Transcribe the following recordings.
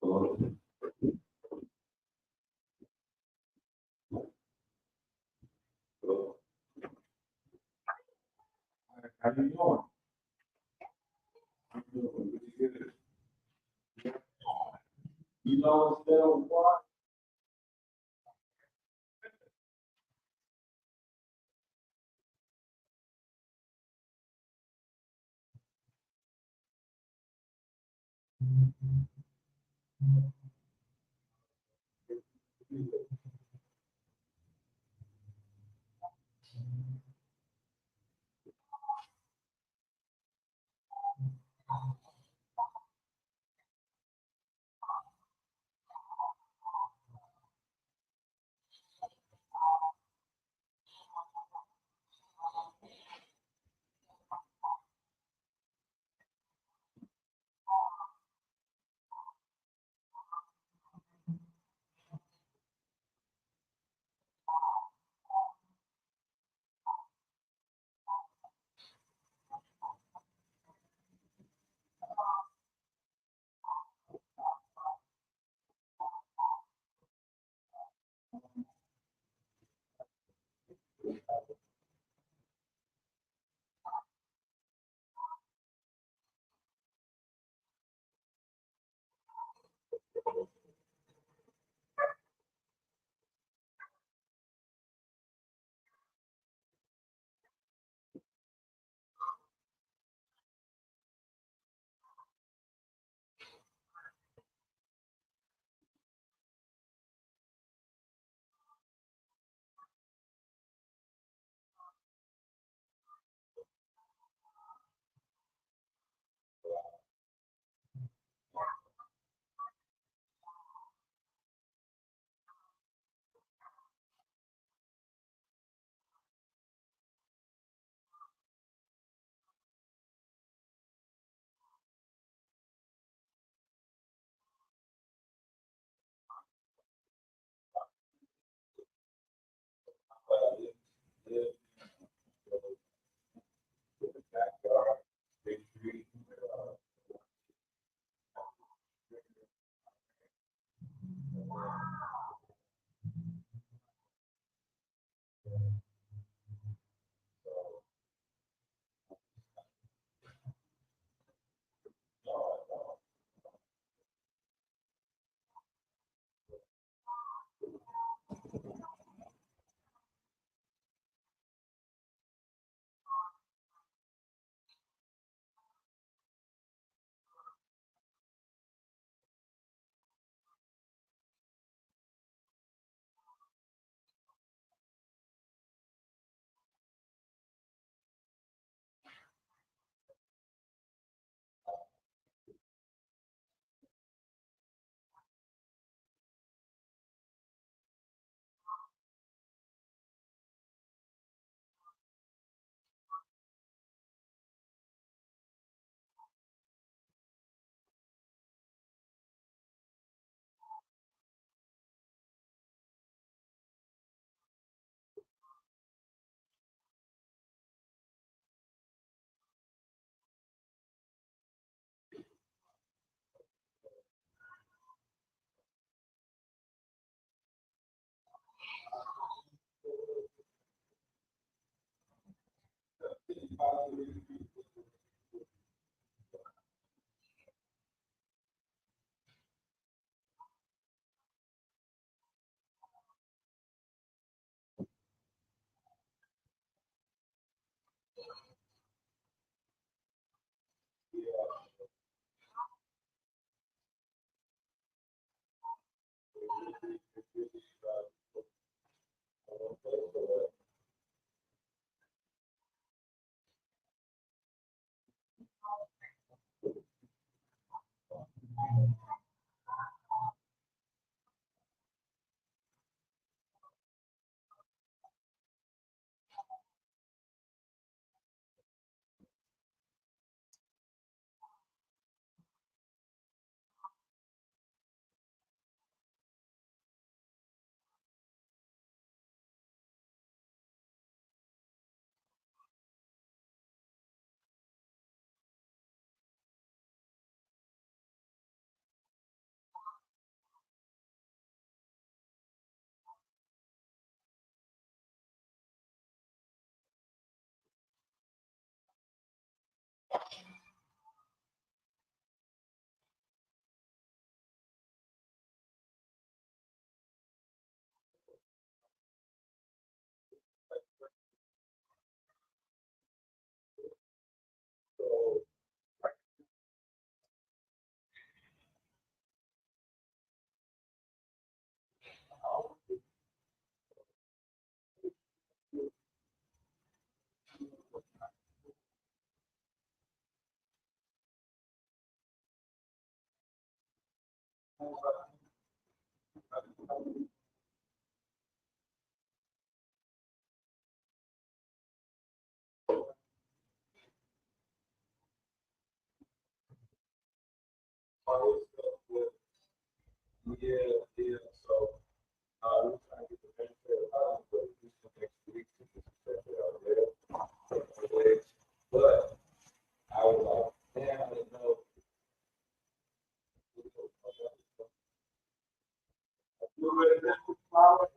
How you doing? You know, instead of what? all this stuff with, yeah, so, we're trying to get the benefit of housing, but this the next week, to just check it out later. But I was like, man, I didn't know. You ready to do flower?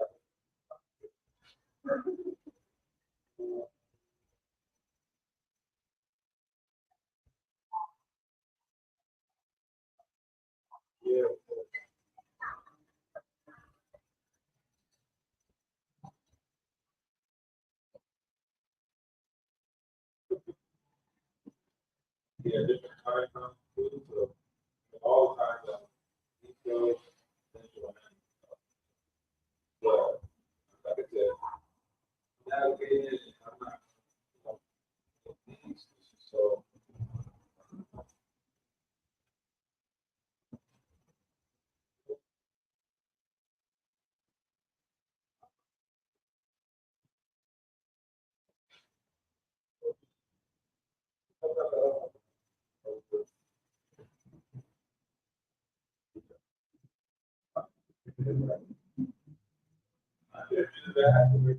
Yeah. Yeah, different time zones too, so all kinds of details, central and, but like I said, navigating, I'm not, so, I did that.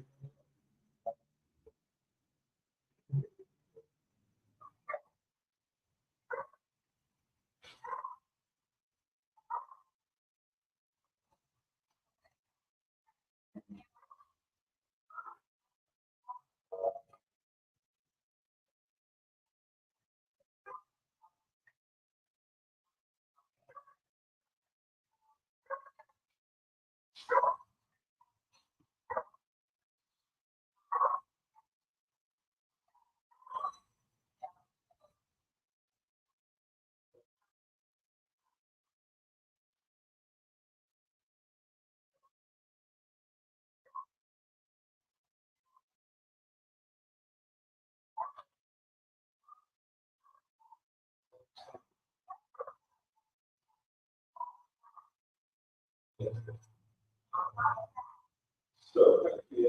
So, yeah,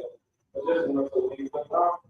I just want to leave the top.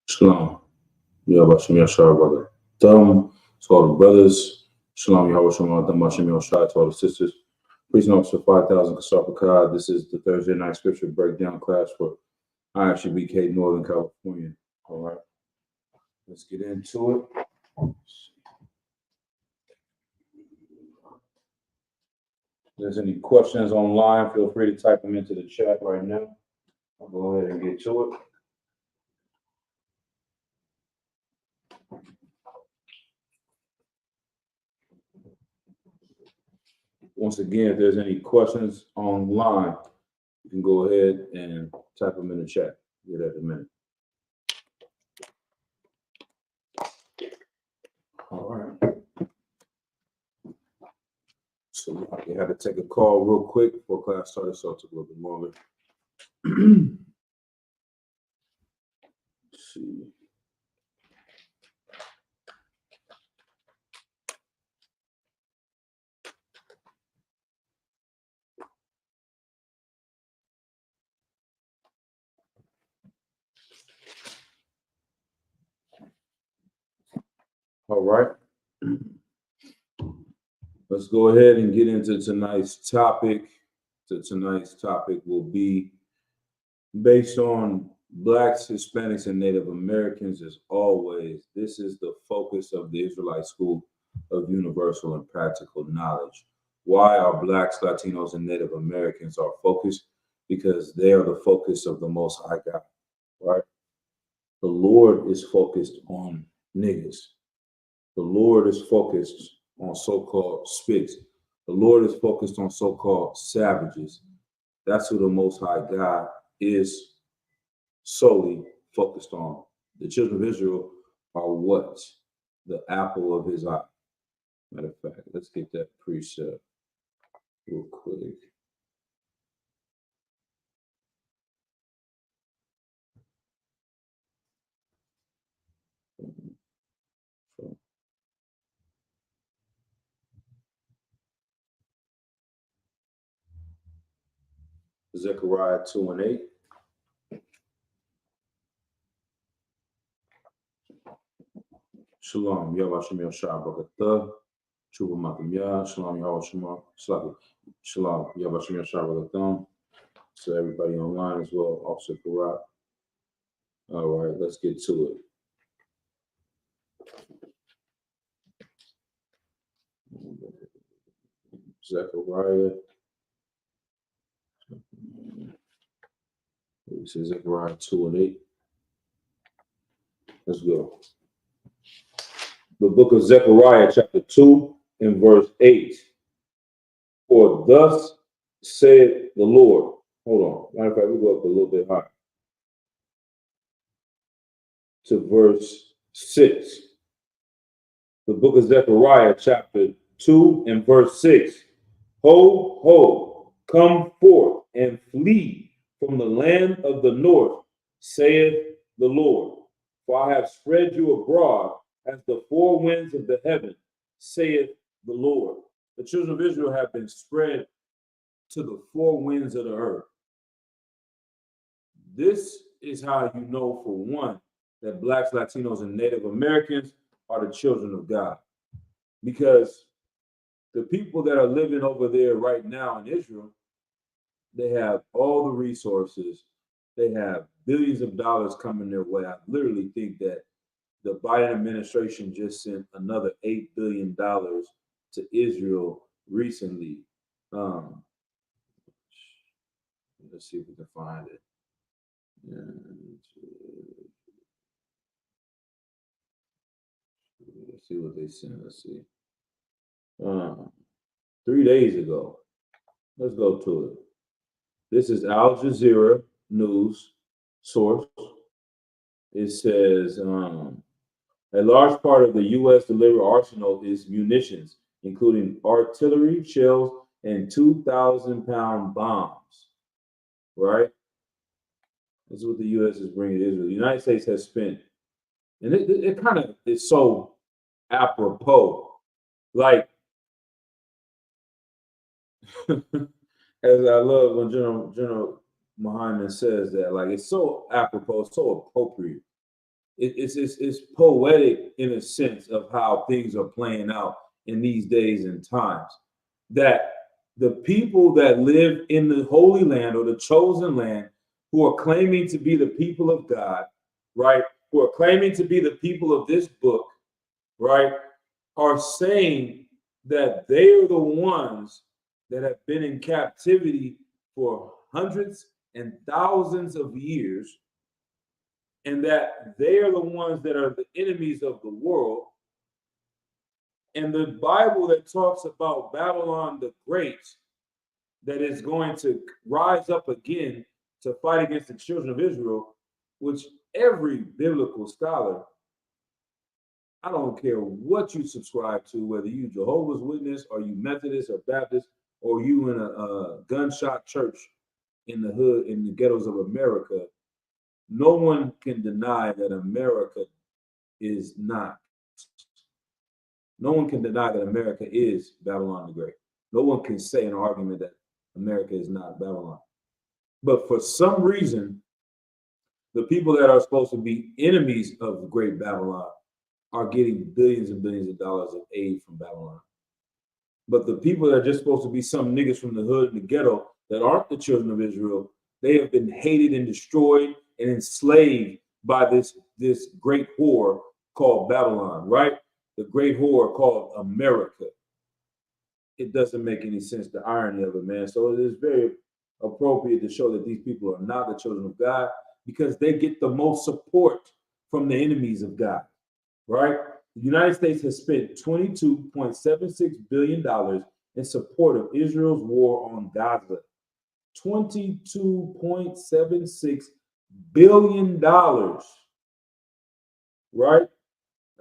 Shalom. Yahweh Yashar, brother. To all the brothers. Shalom, Yahweh Shalom, Hashem Yashar, to all the sisters. Priest and Officer 5000 Kasar Pakad. This is the Thursday night scripture breakdown class for IFCBK Northern California. All right. Let's get into it. If there's any questions online, feel free to type them into the chat right now. I'll go ahead and get to it. Once again, if there's any questions online, you can go ahead and type them in the chat. Get that in a minute. All right. So I had to take a call real quick before class started, so it took a little bit longer. Let's see. All right. Let's go ahead and get into tonight's topic. So tonight's topic will be based on Blacks, Hispanics, and Native Americans. As always, this is the focus of the Israelite School of Universal and Practical Knowledge. Why are Blacks, Latinos, and Native Americans our focus? Because they are the focus of the Most High God, right? The Lord is focused on niggas. The Lord is focused on so-called spics. The Lord is focused on so-called savages. That's who the Most High God is solely focused on. The children of Israel are what? The apple of his eye. Matter of fact, let's get that precept real quick. Zechariah 2:8. Shalom, Yahweh Yashar Bagatha, Chuba Makamya, Shalom, Yahweh Shalom, Shalom, Yahweh Yashar Bagatha. So everybody online as well, Officer Karat. All right, let's get to it. Zechariah. It says Zechariah 2:8. Let's go. The book of Zechariah, chapter 2, in verse 8. For thus said the Lord. Hold on. Matter of fact, we go up a little bit higher to verse 6. The book of Zechariah, chapter 2 and verse 6. Ho, ho, come forth and flee from the land of the north, saith the Lord. For I have spread you abroad as the four winds of the heaven, saith the Lord. The children of Israel have been spread to the four winds of the earth. This is how you know, for one, that Blacks, Latinos, and Native Americans are the children of God. Because the people that are living over there right now in Israel, they have all the resources. They have billions of dollars coming their way. I literally think that the Biden administration just sent another $8 billion to Israel recently. Let's see if we can find it. Let's see what they sent. Let's see. 3 days ago. Let's go to it. This is Al Jazeera news source. It says a large part of the U.S. delivered arsenal is munitions, including artillery, shells, and 2,000-pound bombs. Right? This is what the U.S. is bringing to Israel. The United States has spent, and it kind of is so apropos. Like, as I love when General Muhammad says that, like, it's so apropos, so appropriate. It's poetic in a sense of how things are playing out in these days and times. That the people that live in the Holy Land or the chosen land, who are claiming to be the people of God, right? Who are claiming to be the people of this book, right? Are saying that they are the ones that have been in captivity for hundreds and thousands of years, and that they are the ones that are the enemies of the world. And the Bible that talks about Babylon the Great, that is going to rise up again to fight against the children of Israel, which every biblical scholar, I don't care what you subscribe to, whether you Jehovah's Witness or you Methodist or Baptist or you in a gunshot church in the hood, in the ghettos of America, no one can deny that America is not. No one can deny that America is Babylon the Great. No one can say an argument that America is not Babylon. But for some reason, the people that are supposed to be enemies of the great Babylon are getting billions and billions of dollars of aid from Babylon. But the people that are just supposed to be some niggas from the hood and the ghetto that aren't the children of Israel, they have been hated and destroyed and enslaved by this great whore called Babylon, right? The great whore called America. It doesn't make any sense, the irony of it, man. So it is very appropriate to show that these people are not the children of God because they get the most support from the enemies of God, right? The United States has spent $22.76 billion in support of Israel's war on Gaza. $22.76 billion, right?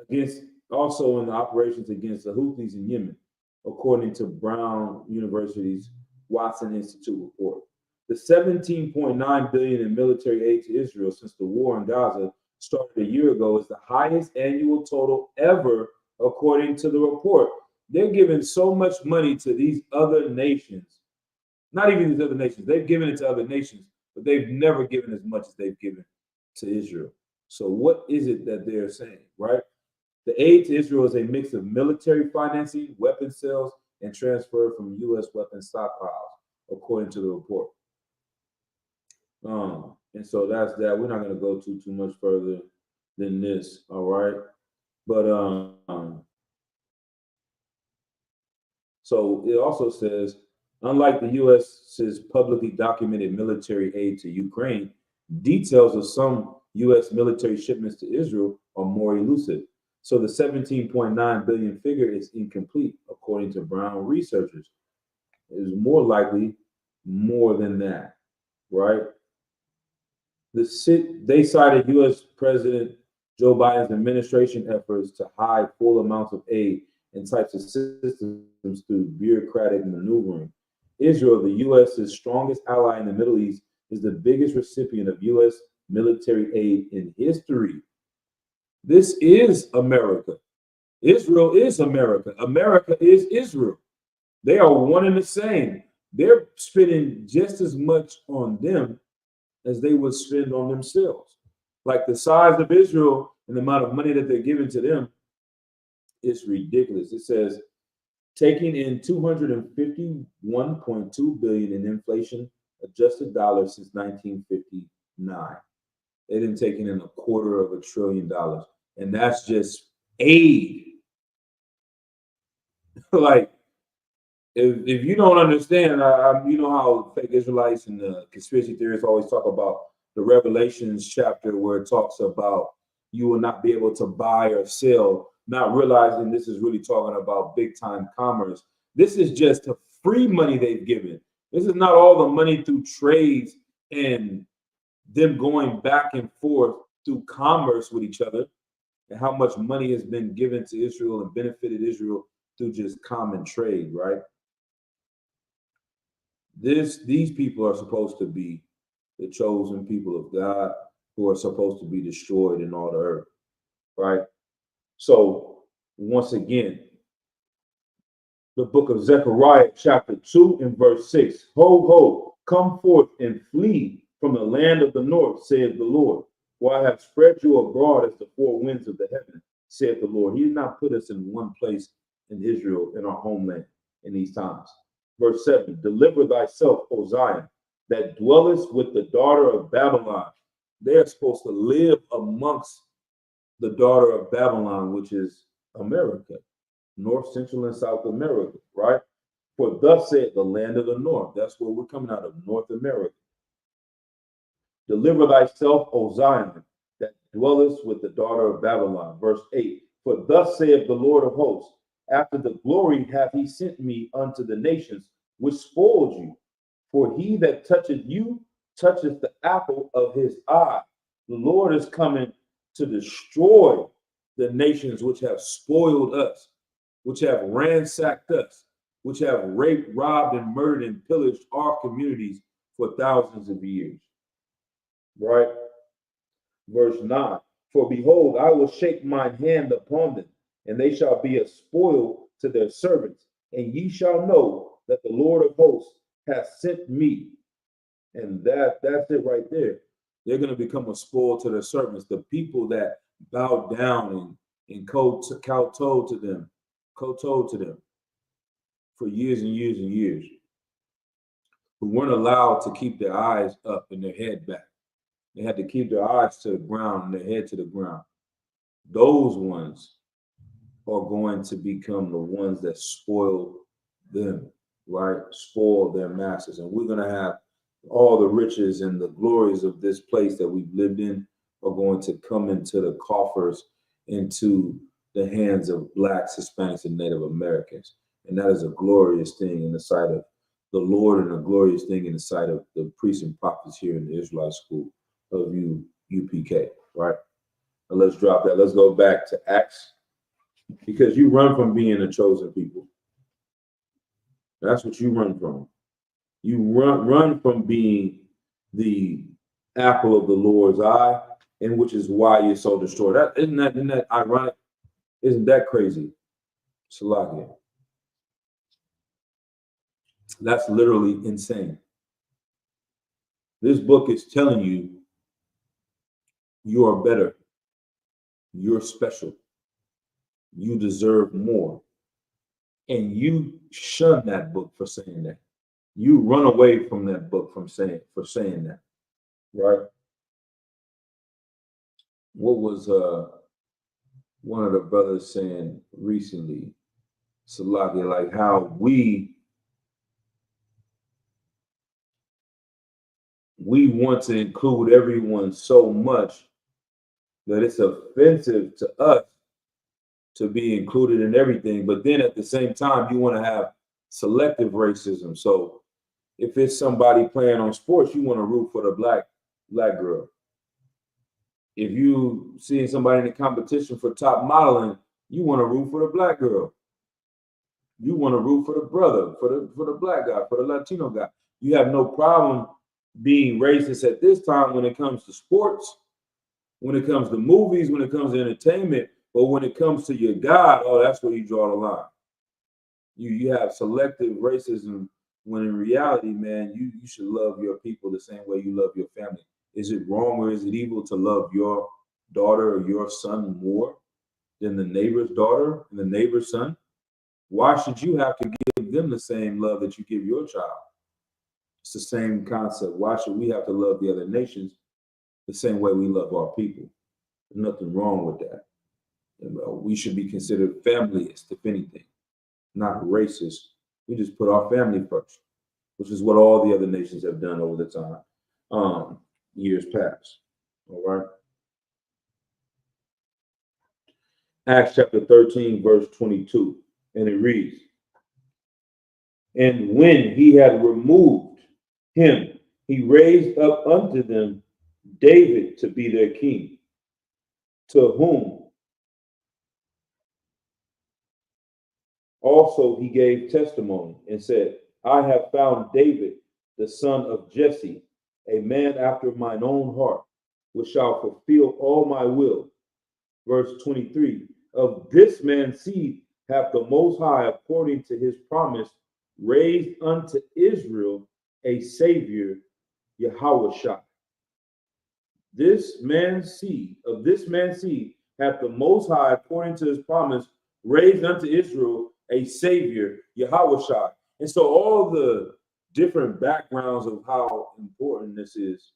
Against, also in the operations against the Houthis in Yemen, according to Brown University's Watson Institute report. The $17.9 billion in military aid to Israel since the war in Gaza started a year ago is the highest annual total ever, according to the report. They're giving so much money to these other nations. Not even these other nations. They've given it to other nations, but they've never given as much as they've given to Israel. So what is it that they're saying, right? The aid to Israel is a mix of military financing, weapon sales, and transfer from U.S. weapon stockpiles, according to the report. And so that's that. We're not going to go too much further than this, all right? But so it also says, unlike the U.S.'s publicly documented military aid to Ukraine, details of some U.S. military shipments to Israel are more elusive. So the 17.9 billion figure is incomplete, according to Brown researchers. It is more likely more than that, right? They cited U.S. President Joe Biden's administration efforts to hide full amounts of aid and types of systems through bureaucratic maneuvering. Israel, the U.S.'s strongest ally in the Middle East, is the biggest recipient of U.S. military aid in history. This is America. Israel is America. America is Israel. They are one and the same. They're spending just as much on them as they would spend on themselves. Like the size of Israel and the amount of money that they're giving to them is ridiculous. It says taking in 251.2 billion in inflation adjusted dollars since 1959. They didn't take in $250 billion, and that's just aid. Like, if you don't understand, you know how fake Israelites and the conspiracy theorists always talk about the Revelations chapter where it talks about you will not be able to buy or sell, not realizing this is really talking about big time commerce. This is just the free money they've given. This is not all the money through trades and them going back and forth through commerce with each other, and how much money has been given to Israel and benefited Israel through just common trade, right? These people are supposed to be the chosen people of God who are supposed to be destroyed in all the earth, right? So once again, the book of Zechariah, chapter 2 and verse 6. Ho, ho, come forth and flee from the land of the north, saith the Lord. For I have spread you abroad as the four winds of the heaven, saith the Lord. He did not put us in one place in Israel, in our homeland, in these times. Verse 7, deliver thyself, O Zion, that dwellest with the daughter of Babylon. They're supposed to live amongst the daughter of Babylon, which is America, North, Central, and South America, right? For thus saith the land of the north. That's where we're coming out of, North America. Deliver thyself, O Zion, that dwellest with the daughter of Babylon. Verse 8, for thus saith the Lord of hosts, after the glory hath he sent me unto the nations, which spoiled you. For he that toucheth you toucheth the apple of his eye. The Lord is coming to destroy the nations which have spoiled us, which have ransacked us, which have raped, robbed, and murdered and pillaged our communities for thousands of years. Right? Verse 9, for behold, I will shake mine hand upon them, and they shall be a spoil to their servants, and ye shall know that the Lord of hosts hath sent me. And that's it right there. They're going to become a spoil to their servants. The people that bow down and kowtow to them for years and years and years, who weren't allowed to keep their eyes up and their head back. They had to keep their eyes to the ground and their head to the ground. Those ones are going to become the ones that spoil them, right? Spoil their masters. And we're going to have all the riches and the glories of this place that we've lived in are going to come into the coffers, into the hands of Blacks, Hispanics, and Native Americans. And that is a glorious thing in the sight of the Lord, and a glorious thing in the sight of the priests and prophets here in the Israelite school of UPK, right? Now let's drop that. Let's go back to Acts, because you run from being a chosen people. That's what you run from. You run from being the apple of the Lord's eye, and which is why you're so destroyed. Isn't that ironic? Isn't that crazy? Salakia. That's literally insane. This book is telling you you are better. You're special. You deserve more. And you shun that book for saying that. You run away from that book for saying that, right? What was one of the brothers saying recently, Salakia, like how we want to include everyone so much that it's offensive to us to be included in everything. But then at the same time, you want to have selective racism. So if it's somebody playing on sports, you want to root for the black girl. If you seeing somebody in the competition for top modeling, you want to root for the black girl. You want to root for the brother, for the black guy, for the Latino guy. You have no problem being racist at this time when it comes to sports, when it comes to movies, when it comes to entertainment, but when it comes to your God, oh, that's where you draw the line. You have selective racism when in reality, man, you should love your people the same way you love your family. Is it wrong or is it evil to love your daughter or your son more than the neighbor's daughter and the neighbor's son? Why should you have to give them the same love that you give your child? It's the same concept. Why should we have to love the other nations the same way we love our people? There's nothing wrong with that. We should be considered familyists, if anything, not racist. We just put our family first, which is what all the other nations have done over the time, years past. All right. Acts chapter 13, verse 22, and it reads, "And when he had removed him, he raised up unto them David to be their king, to whom also he gave testimony and said, I have found David, the son of Jesse, a man after mine own heart, which shall fulfill all my will." Verse 23, "Of this man's seed hath the Most High, according to his promise, raised unto Israel a Savior, Yahushua. This man's seed hath the Most High, according to his promise, raised unto Israel a Savior, Yahushua." And so all the different backgrounds of how important this is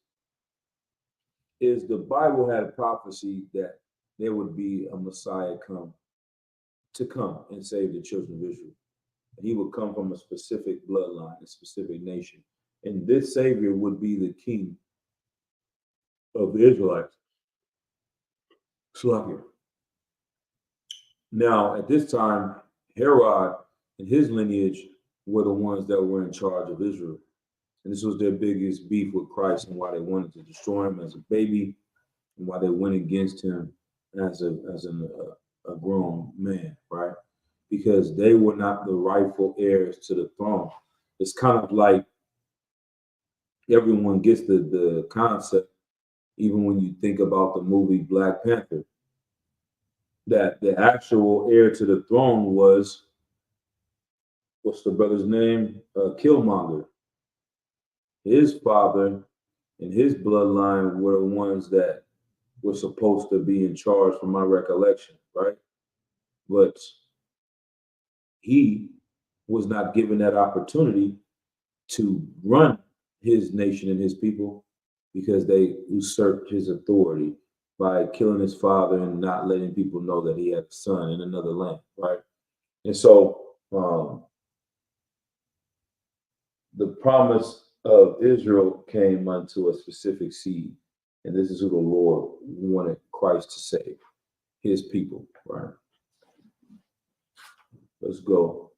the Bible had a prophecy that there would be a Messiah come and save the children of Israel. And he would come from a specific bloodline, a specific nation. And this Savior would be the king of the Israelites. Slavic. Now, at this time, Herod and his lineage were the ones that were in charge of Israel. And this was their biggest beef with Christ and why they wanted to destroy him as a baby and why they went against him as a grown man, right? Because they were not the rightful heirs to the throne. It's kind of like everyone gets the concept, even when you think about the movie Black Panther, that the actual heir to the throne was, what's the brother's name? Killmonger. His father and his bloodline were the ones that were supposed to be in charge, from my recollection, right? But he was not given that opportunity to run his nation and his people because they usurped his authority by killing his father and not letting people know that he had a son in another land, right? And so the promise of Israel came unto a specific seed, and this is who the Lord wanted Christ to save, his people, right? Let's go.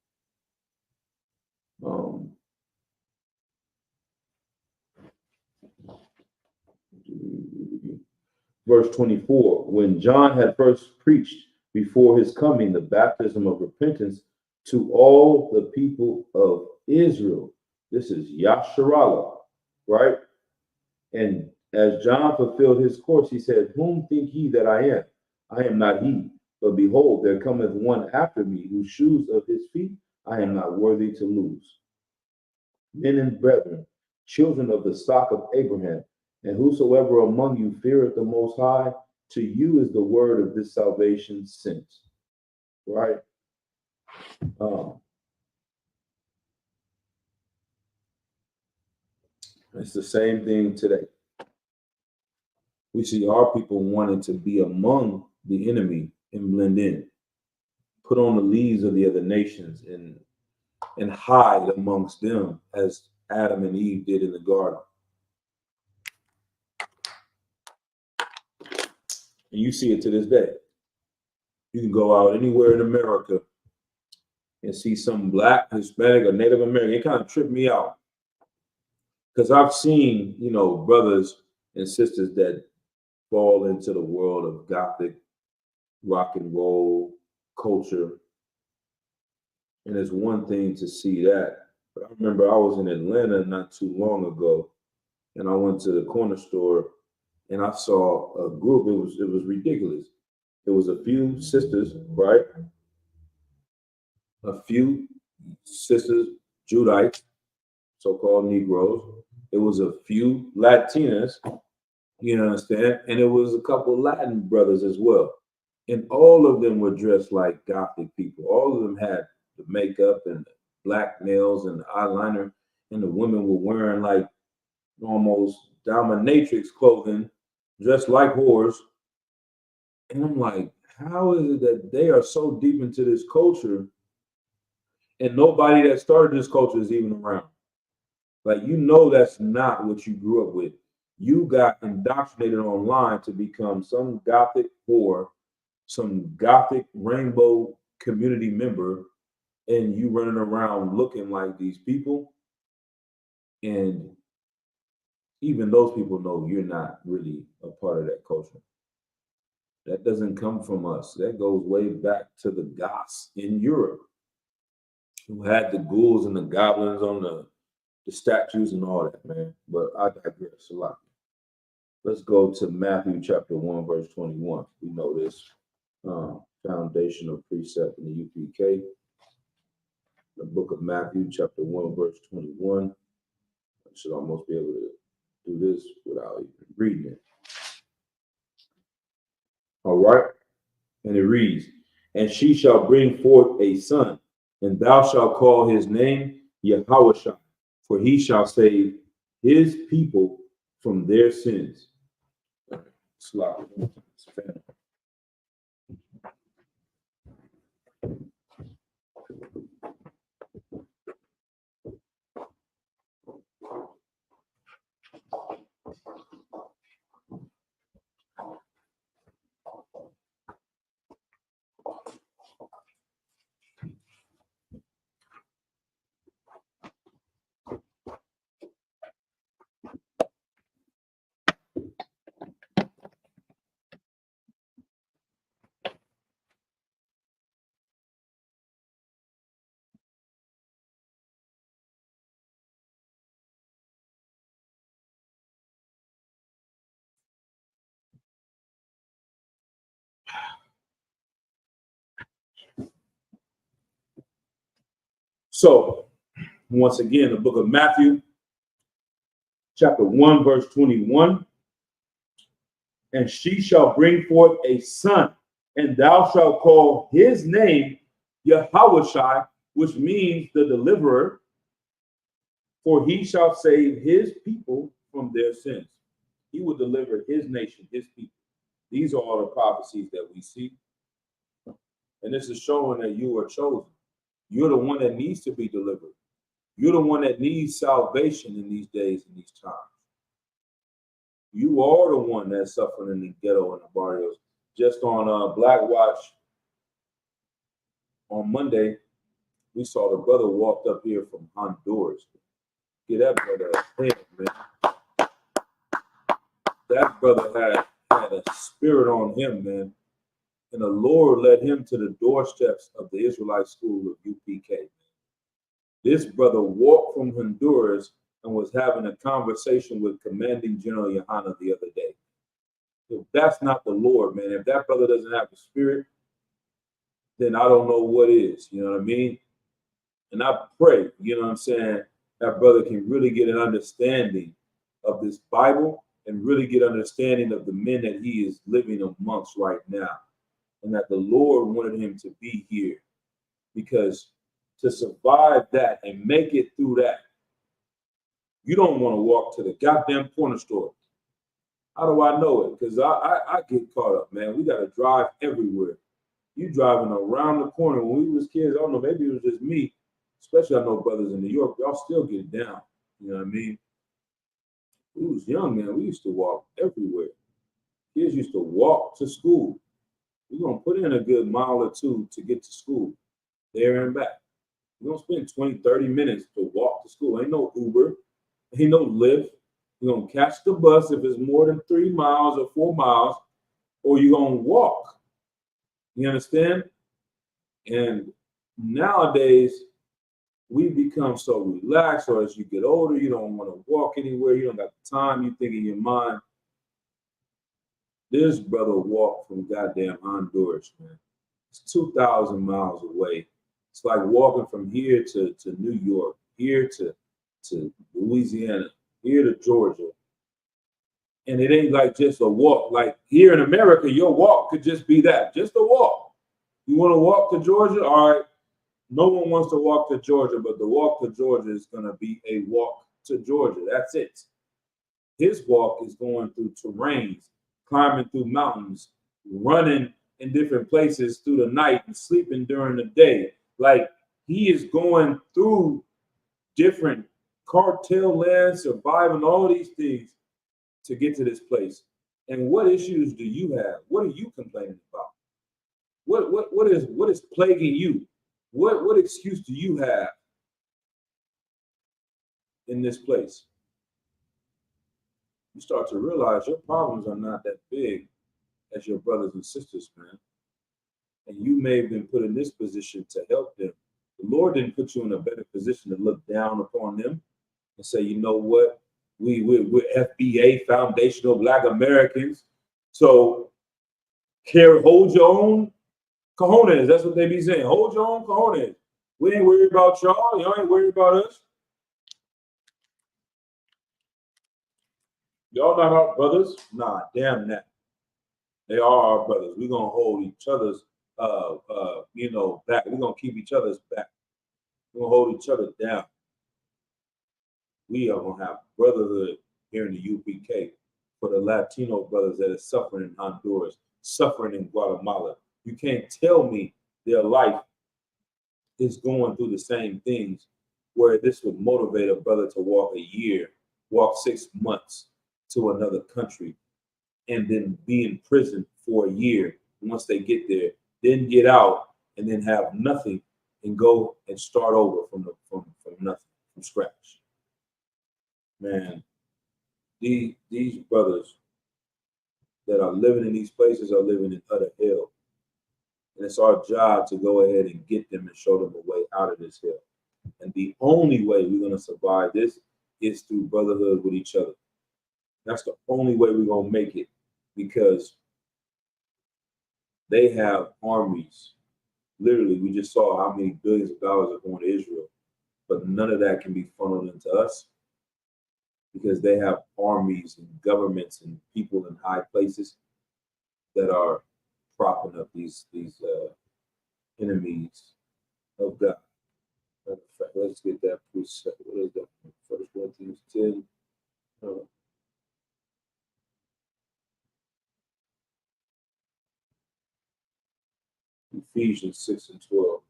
Verse 24, when John had first preached before his coming the baptism of repentance to all the people of Israel. This is Yasharallah, right? And as John fulfilled his course, he said, "Whom think ye that I am? I am not he. But behold, there cometh one after me, whose shoes of his feet I am not worthy to loose. Men and brethren, children of the stock of Abraham, and whosoever among you feareth the Most High, to you is the word of this salvation sent." Right? It's the same thing today. We see our people wanting to be among the enemy and blend in, put on the leaves of the other nations and hide amongst them as Adam and Eve did in the garden. And you see it to this day. You can go out anywhere in America and see some Black, Hispanic, or Native American. It kind of tripped me out because I've seen, brothers and sisters that fall into the world of Gothic rock and roll culture. And it's one thing to see that. But I remember I was in Atlanta not too long ago, and I went to the corner store and I saw a group. It was ridiculous. There was a few sisters, right? A few sisters, Judites, so-called Negroes. It was a few Latinas, you understand, and it was a couple Latin brothers as well. And all of them were dressed like Gothic people. All of them had the makeup and the black nails and the eyeliner, and the women were wearing like almost dominatrix clothing, dressed like whores. And I'm like, how is it that they are so deep into this culture and nobody that started this culture is even around? Like, that's not what you grew up with. You got indoctrinated online to become some Gothic whore, some Gothic rainbow community member, and you running around looking like these people. And even those people know you're not really a part of that culture. That doesn't come from us. That goes way back to the Goths in Europe, who had the ghouls and the goblins on the statues and all that, man. But I digress a lot. Let's go to Matthew chapter 1, verse 21. We know this foundational precept in the UPK. The book of Matthew chapter 1, verse 21. I should almost be able to do this without even reading it. All right. And it reads, and she shall bring forth a son, and thou shalt call his name Yahweh, for he shall save his people from their sins. Slap. So, once again, the book of Matthew, chapter 1, verse 21. And she shall bring forth a son, and thou shalt call his name Yahweh, which means the deliverer, for he shall save his people from their sins. He will deliver his nation, his people. These are all the prophecies that we see. And this is showing that you are chosen. You're the one that needs to be delivered. You're the one that needs salvation in these days and these times. You are the one that's suffering in the ghetto and the barrios. Just on Black Watch on Monday, we saw the brother walked up here from Honduras. Get that brother a hand, man. That brother had a spirit on him, man. And the Lord led him to the doorsteps of the Israelite school of UPK. This brother walked from Honduras and was having a conversation with Commanding General Yohana the other day. If that's not the Lord, man, if that brother doesn't have the spirit, then I don't know what is, you know what I mean? And I pray, you know what I'm saying, that brother can really get an understanding of this Bible and really get understanding of the men that he is living amongst right now. And that the Lord wanted him to be here, because to survive that and make it through that, you don't want to walk to the goddamn corner store. How do I know it? Because I get caught up, man. We got to drive everywhere. You driving around the corner. When we was kids, I don't know, maybe it was just me, especially I know brothers in New York, y'all still get down. You know what I mean? We was young, man. We used to walk everywhere. Kids used to walk to school. We're gonna put in a good mile or two to get to school, there and back. We're gonna spend 20, 30 minutes to walk to school. Ain't no Uber, ain't no Lyft. You're gonna catch the bus if it's more than 3 miles or 4 miles, or you're gonna walk. You understand? And nowadays, we become so relaxed, or as you get older, you don't want to walk anywhere, you don't got the time, you think in your mind. This brother walked from goddamn Honduras, man. It's 2,000 miles away. It's like walking from here to New York, here to Louisiana, here to Georgia. And it ain't like just a walk. Like here in America, your walk could just be that, just a walk. You want to walk to Georgia? All right. No one wants to walk to Georgia, but the walk to Georgia is going to be a walk to Georgia. That's it. His walk is going through terrains, climbing through mountains, running in different places through the night and sleeping during the day. Like he is going through different cartel land, surviving all these things to get to this place. And what issues do you have? What are you complaining about? What is plaguing you? What excuse do you have in this place? You start to realize your problems are not that big as your brothers and sisters, man. And you may have been put in this position to help them. The Lord didn't put you in a better position to look down upon them and say, you know what? We're FBA, Foundational Black Americans. So hold your own cojones. That's what they be saying. Hold your own cojones. We ain't worried about y'all. Y'all ain't worried about us. Y'all not our brothers? Nah, damn that. They are our brothers. We're gonna hold each other's back. We're gonna keep each other's back. We're gonna hold each other down. We are gonna have brotherhood here in the UPK for the Latino brothers that are suffering in Honduras, suffering in Guatemala. You can't tell me their life is going through the same things where this would motivate a brother to walk a year, walk 6 months to another country, and then be in prison for a year once they get there, then get out and then have nothing and go and start over from nothing, from scratch. Man, these brothers that are living in these places are living in utter hell. And it's our job to go ahead and get them and show them a way out of this hell. And the only way we're going to survive this is through brotherhood with each other. That's the only way we're going to make it, because they have armies. Literally, we just saw how many billions of dollars are going to Israel, but none of that can be funneled into us because they have armies and governments and people in high places that are propping up these enemies of God. Matter of fact, let's get that precept. What is that? 1 Corinthians 10. Ephesians 6 and 12.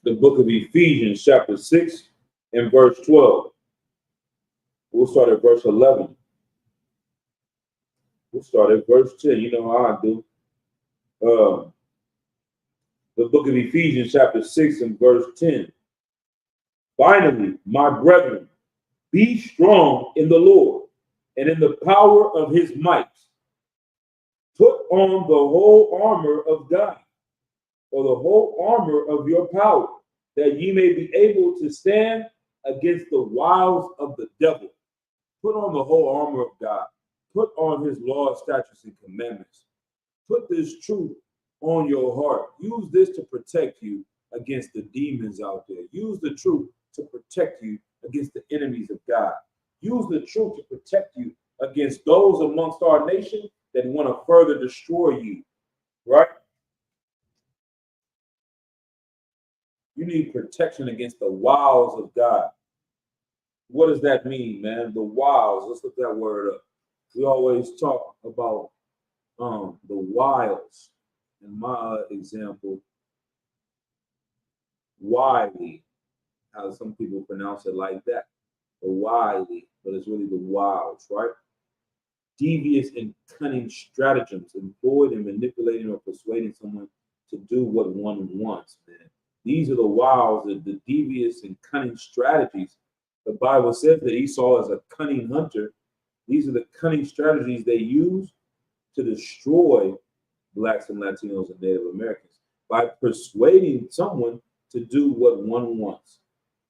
The book of Ephesians, chapter 6 and verse 12. We'll start at verse 11. We'll start at verse 10. You know how I do. The book of Ephesians, chapter 6 and verse 10. Finally, my brethren, be strong in the Lord and in the power of his might. Put on the whole armor of God, or the whole armor of your power, that ye may be able to stand against the wiles of the devil. Put on the whole armor of God. Put on his laws, statutes, and commandments. Put this truth on your heart. Use this to protect you against the demons out there. Use the truth to protect you against the enemies of God. Use the truth to protect you against those amongst our nation that want to further destroy you, right? You need protection against the wiles of God. What does that mean, man? The wiles. Let's look that word up. We always talk about the wiles. In my example, wily, how some people pronounce it like that. The wily, but it's really the wiles, right? Devious and cunning stratagems employed in manipulating or persuading someone to do what one wants, man. These are the wiles, the devious and cunning strategies. The Bible says that Esau is a cunning hunter. These are the cunning strategies they use to destroy Blacks and Latinos and Native Americans by persuading someone to do what one wants.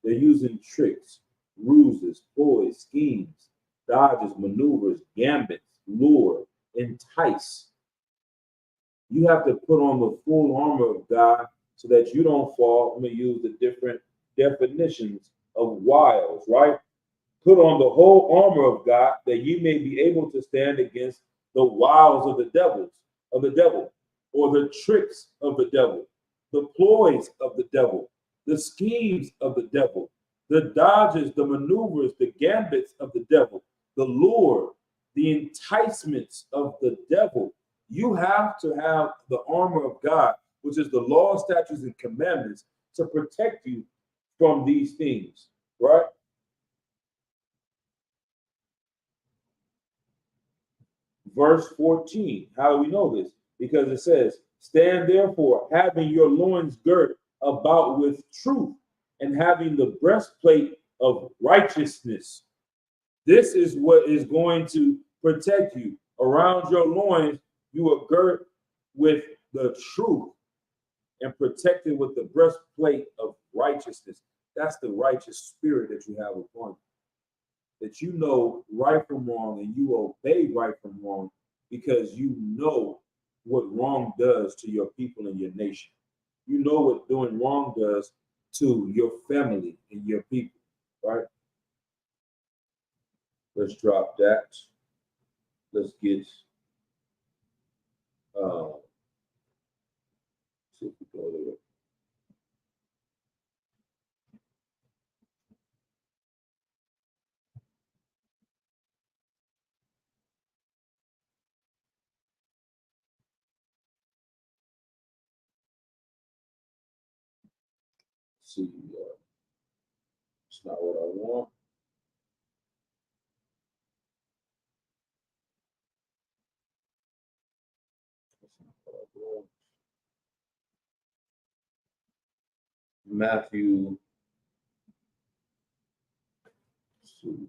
They're using tricks, ruses, ploys, schemes, dodges, maneuvers, gambits, lure, entice. You have to put on the full armor of God so that you don't fall. I'm going to use the different definitions of wiles, right? Put on the whole armor of God that you may be able to stand against the wiles of the devil, or the tricks of the devil, the ploys of the devil, the schemes of the devil, the dodges, the maneuvers, the gambits of the devil, the lure, the enticements of the devil. You have to have the armor of God, which is the law, statutes, and commandments to protect you from these things, right? Verse 14. How do we know this? Because it says, stand therefore, having your loins girt about with truth, and having the breastplate of righteousness. This is what is going to protect you. Around your loins, you are girt with the truth and protected with the breastplate of righteousness. That's the righteous spirit that you have upon you. That you know right from wrong and you obey right from wrong because you know what wrong does to your people and your nation. You know what doing wrong does to your family and your people, right? Let's drop that. Let's get see if we go there. See, it's not what I want. That's not what I want. Matthew, see,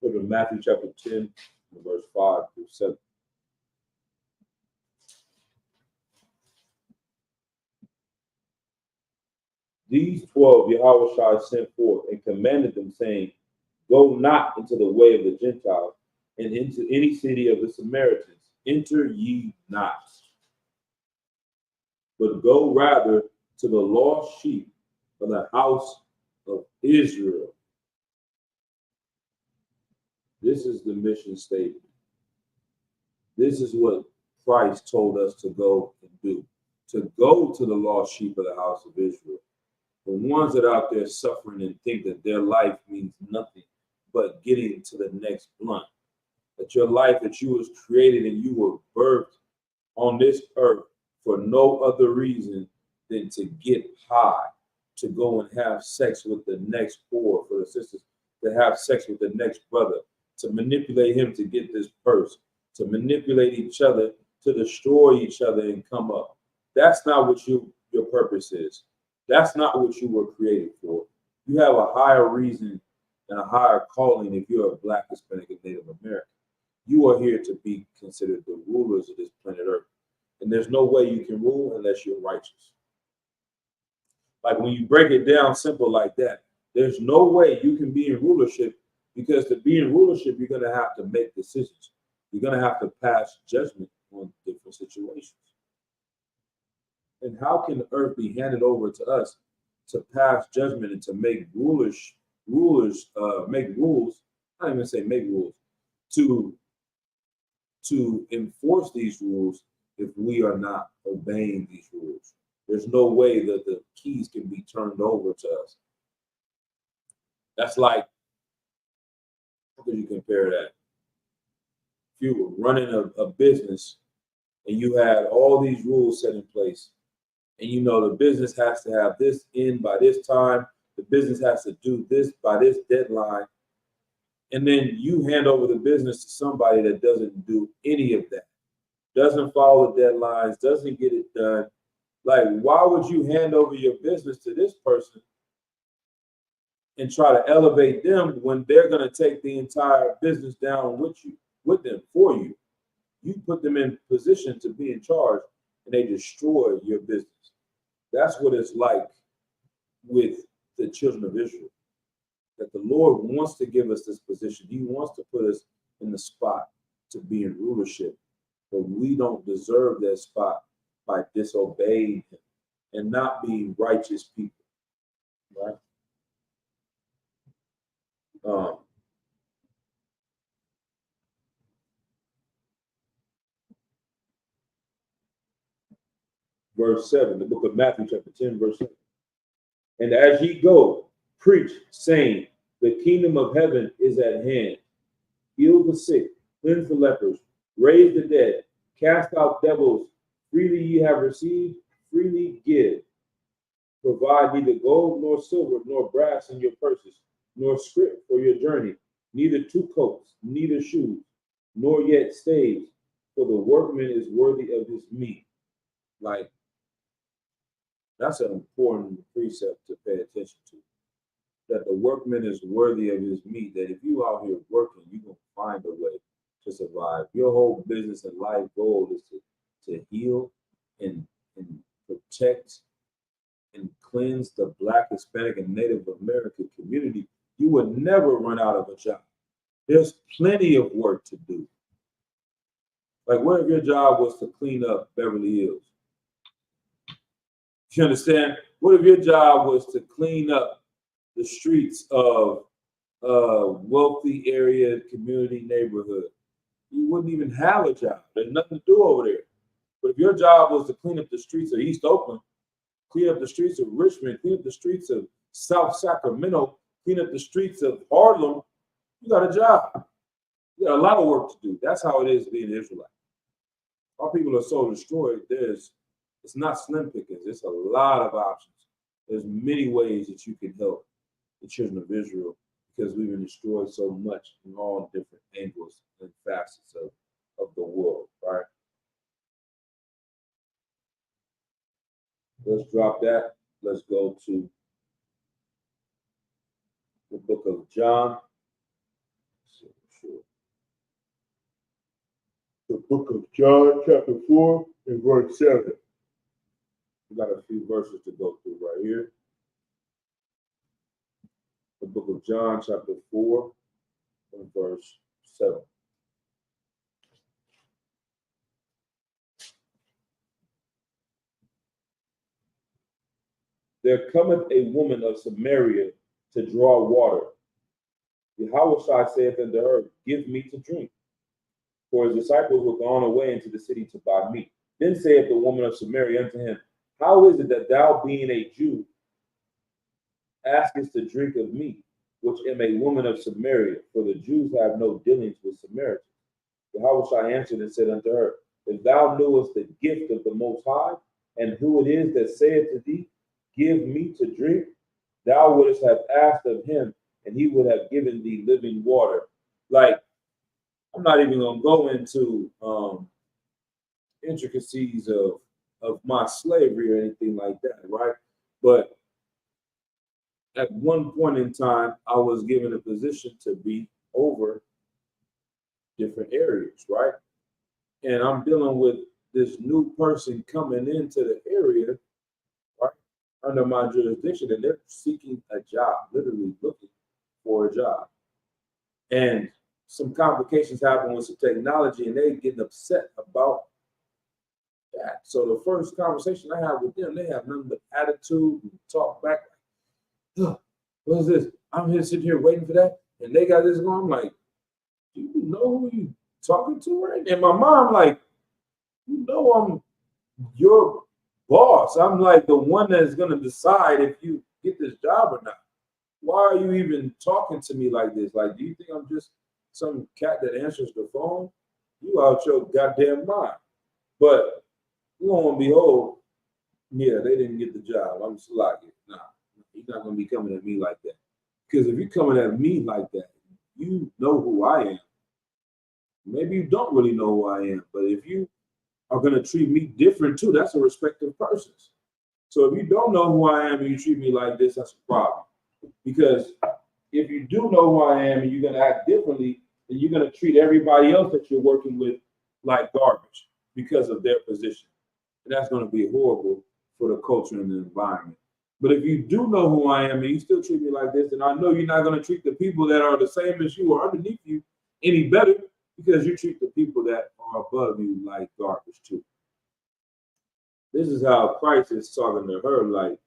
go to Matthew chapter 10, verse 5 through 7. These 12 Yahweh sent forth and commanded them, saying, go not into the way of the Gentiles, and into any city of the Samaritans. Enter ye not, but go rather to the lost sheep of the house of Israel. This is the mission statement. This is what Christ told us to go and do. To go to the lost sheep of the house of Israel. The ones that are out there suffering and think that their life means nothing but getting to the next blunt. That your life, that you was created and you were birthed on this earth for no other reason than to get high, to go and have sex with the next whore, for the sisters, to have sex with the next brother, to manipulate him to get this purse, to manipulate each other, to destroy each other and come up. That's not what your purpose is. That's not what you were created for. You have a higher reason and a higher calling if you're a Black, Hispanic, and Native American. You are here to be considered the rulers of this planet Earth. And there's no way you can rule unless you're righteous. Like when you break it down simple like that, there's no way you can be in rulership, because to be in rulership, you're going to have to make decisions. You're going to have to pass judgment on different situations. And how can the earth be handed over to us to pass judgment and to make make rules? I don't even say make rules, to enforce these rules if we are not obeying these rules. There's no way that the keys can be turned over to us. That's like, how could you compare that? If you were running a business and you had all these rules set in place, and you know the business has to have this in by this time, the business has to do this by this deadline, and then you hand over the business to somebody that doesn't do any of that, doesn't follow the deadlines, doesn't get it done. Like, why would you hand over your business to this person and try to elevate them when they're going to take the entire business down with them for you? You put them in position to be in charge, and they destroy your business. That's what it's like with the children of Israel. That the Lord wants to give us this position. He wants to put us in the spot to be in rulership, but we don't deserve that spot by disobeying Him and not being righteous people, right? Verse 7, the book of Matthew, chapter 10, verse 7. And as ye go, preach, saying, the kingdom of heaven is at hand. Heal the sick, cleanse the lepers, raise the dead, cast out devils. Freely ye have received, freely give. Provide neither gold nor silver nor brass in your purses, nor scrip for your journey, neither two coats, neither shoes, nor yet staves, for the workman is worthy of his meat. Like, that's an important precept to pay attention to. That the workman is worthy of his meat. That if you out here working, you're going to find a way to survive. Your whole business and life goal is to heal and protect and cleanse the Black, Hispanic, and Native American community. You would never run out of a job. There's plenty of work to do. Like, what if your job was to clean up Beverly Hills? You understand? What if your job was to clean up the streets of wealthy area, community, neighborhood? You wouldn't even have a job. There's nothing to do over there. But if your job was to clean up the streets of East Oakland, clean up the streets of Richmond, clean up the streets of South Sacramento, clean up the streets of Harlem, you got a job. You got a lot of work to do. That's how it is being an Israelite. Our people are so destroyed. It's not slim pickings. It's a lot of options. There's many ways that you can help the children of Israel because we've been destroyed so much in all different angles and facets of the world, right? Let's drop that. Let's go to the book of John. The book of John, chapter 4, and verse 7. We got a few verses to go through right here. The book of John, chapter 4, and verse 7. There cometh a woman of Samaria to draw water. Yahushua saith unto her, give me to drink. For his disciples were gone away into the city to buy meat. Then saith the woman of Samaria unto him, how is it that thou, being a Jew, askest to drink of me, which am a woman of Samaria? For the Jews have no dealings with Samaritans. Yahushua answered and said unto her, if thou knewest the gift of the Most High, and who it is that saith to thee, give me to drink, thou wouldst have asked of him, and he would have given thee living water. Like, I'm not even going to go into intricacies of my slavery or anything like that, right? But at one point in time, I was given a position to be over different areas, right? And I'm dealing with this new person coming into the area, right, under my jurisdiction, and they're seeking a job, literally looking for a job. And some complications happen with some technology, and they're getting upset about that. So the first conversation I have with them, they have nothing but attitude and talk back. What is this? I'm here sitting here waiting for that, and they got this going. I'm like, do you know who you talking to right now? And my mom, like, you know, I'm your boss. I'm like the one that's gonna decide if you get this job or not. Why are you even talking to me like this? Like, do you think I'm just some cat that answers the phone? You out your goddamn mind. But lo and behold, yeah, they didn't get the job. I'm just like, nah, you're not gonna be coming at me like that. Because if you're coming at me like that, you know who I am. Maybe you don't really know who I am, but if you are gonna treat me different too, that's a respective person. So if you don't know who I am and you treat me like this, that's a problem. Because if you do know who I am and you're gonna act differently, then you're gonna treat everybody else that you're working with like garbage because of their position. And that's gonna be horrible for the culture and the environment. But if you do know who I am and you still treat me like this, then I know you're not gonna treat the people that are the same as you or underneath you any better because you treat the people that are above you like garbage too. This is how Christ is talking to her, like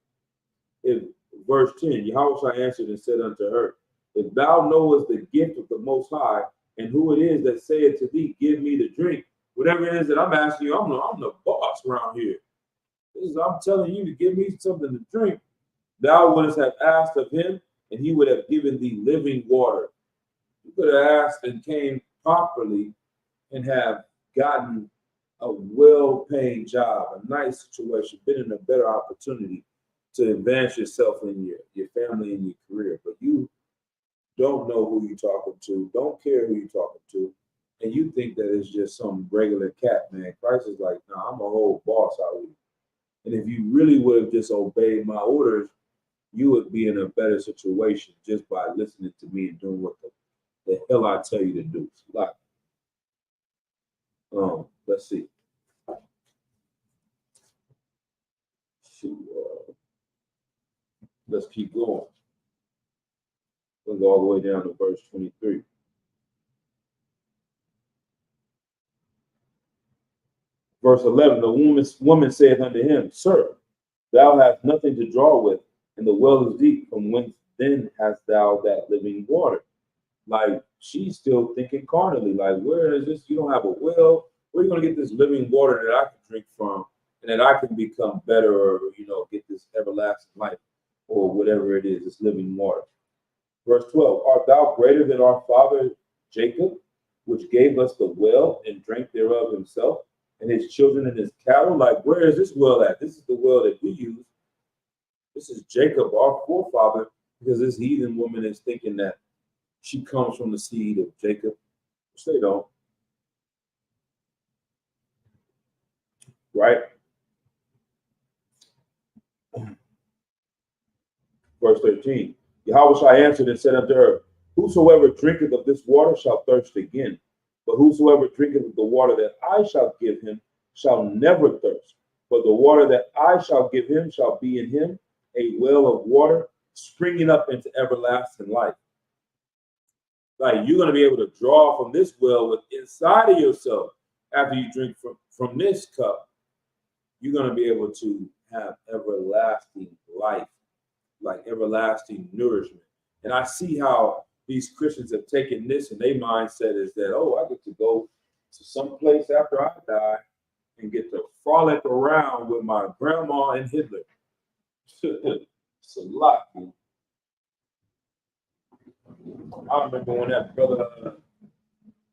in verse 10, Yahweh answered and said unto her, if thou knowest the gift of the Most High, and who it is that saith to thee, give me to drink, whatever it is that I'm asking you, I'm the boss around here. I'm telling you to give me something to drink. Thou wouldst have asked of him, and he would have given thee living water. You could have asked and came properly and have gotten a well-paying job, a nice situation, been in a better opportunity to advance yourself in your family and your career. But you don't know who you're talking to, don't care who you're talking to, and you think that it's just some regular cat, man. Christ is like, no, I'm a whole boss out here. And if you really would have just obeyed my orders, you would be in a better situation just by listening to me and doing what the hell I tell you to do. Like, let's see. Let's keep going. We'll go all the way down to verse 23. Verse 11, the woman saith unto him, Sir, thou hast nothing to draw with, and the well is deep. From whence then hast thou that living water? Like, she's still thinking carnally, like, where is this? You don't have a well. Where are you going to get this living water that I can drink from and that I can become better or, get this everlasting life or whatever it is, this living water? Verse 12, art thou greater than our father Jacob, which gave us the well and drank thereof himself, and his children and his cattle? Like, where is this well at? This is the well that we use. This is Jacob, our forefather, because this heathen woman is thinking that she comes from the seed of Jacob, which they don't. Right? Verse 13, Yahweh answered and said unto her, whosoever drinketh of this water shall thirst again. But whosoever drinketh of the water that I shall give him shall never thirst. But the water that I shall give him shall be in him a well of water springing up into everlasting life. Like, you're going to be able to draw from this well with inside of yourself after you drink from this cup. You're going to be able to have everlasting life, like everlasting nourishment. And I see how these Christians have taken this, and their mindset is that, oh, I get to go to some place after I die and get to frolic around with my grandma and Hitler. It's a lot, man. I remember when that brother,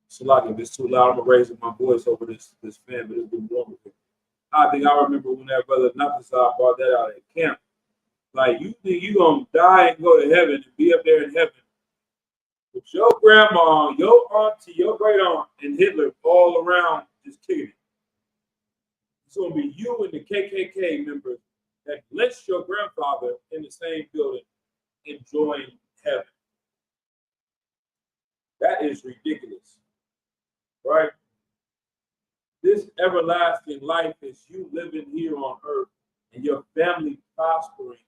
Salaki, this too loud, I'm raising my voice over this fan, but it's been wonderful. I remember when that brother Nathasar brought that out at camp. Like, you think you're going to die and go to heaven and be up there in heaven with your grandma, your auntie, your great aunt, and Hitler all around just kicking it. It's going to be you and the KKK members that lynched your grandfather in the same building enjoying heaven. That is ridiculous, right? This everlasting life is you living here on earth and your family prospering